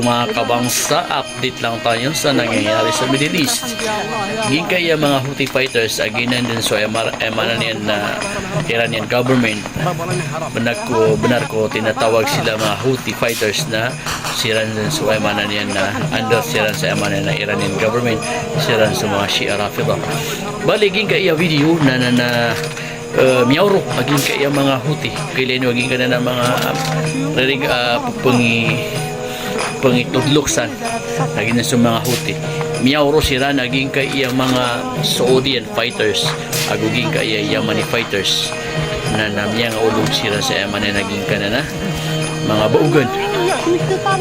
Mga kabangsa, update lang tayo sa nangyayari sa Middle East. Gin kaya mga Houthi fighters aginan din sa Emanian na Iranian government. Benar ko tinatawag sila mga Houthi fighters na siran din sa Emanian na under siran sa Emanian na Iranian government, siran sa mga Shia Rafida. Bali gin kaya video na miyawro aging kaya mga Houthi kailan aging kana na mga pangitudluksan naging sa mga Houthi miyawro sila naging kaya mga Saudian fighters aguging kaya Yemeni fighters na namiyang ulog sila sa Yemen na naging kanana mga baugan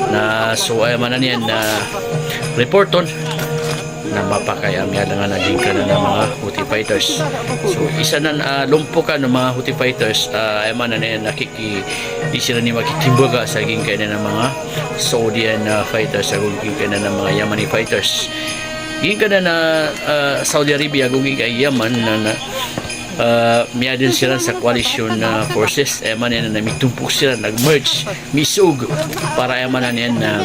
na so Yemen yan na reporton na mapakayam yan nga naging kanana mga Houthi fighters. So isa na lumpukan ng mga Houthi fighters Yemen na yan di sila ni makitimbaga sa aging kanana mga Saudian fighters aguging kanana mga Yemeni fighters. Ging kanana Saudi Arabia aguging kay Yemen na miyadin sila sa coalition forces Yemen yan na mitumpok sila nag-merge misug para Yemen yan na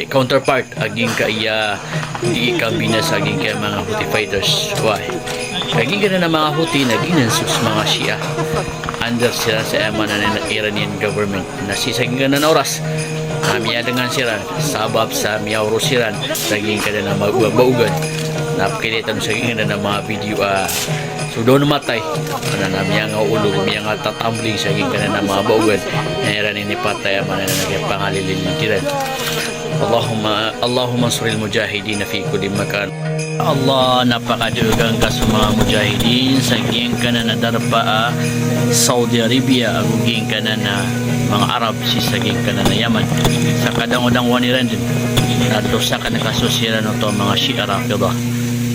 counterpart aging kaya di kambina sa aging kaya mga Houthi fighters. Why? Aging ka na mga Houthi naging sus mga Shia under sila sa Yemen na Iranian government na sisaging ka na oras miyadangan sila sabab sa miyawro sila naging ka na maugan napakilitan sa aging na mga video so doon namatay na miyang ulog miyang tatambling sa aging ka na mga baugan na Iranian ipatay Yemen na nagpangalilin ng tiran. Allahumma ansuril mujahidin fi kulli makan. Allah napakadugang ka sa mga mujahidin sa giyang kanan na darpa Saudi Arabia aguging kanan na mga Arab si saging kanan na Yaman sa kadang-udang waniran din nato sa kanakasosira no to mga Shia Rafida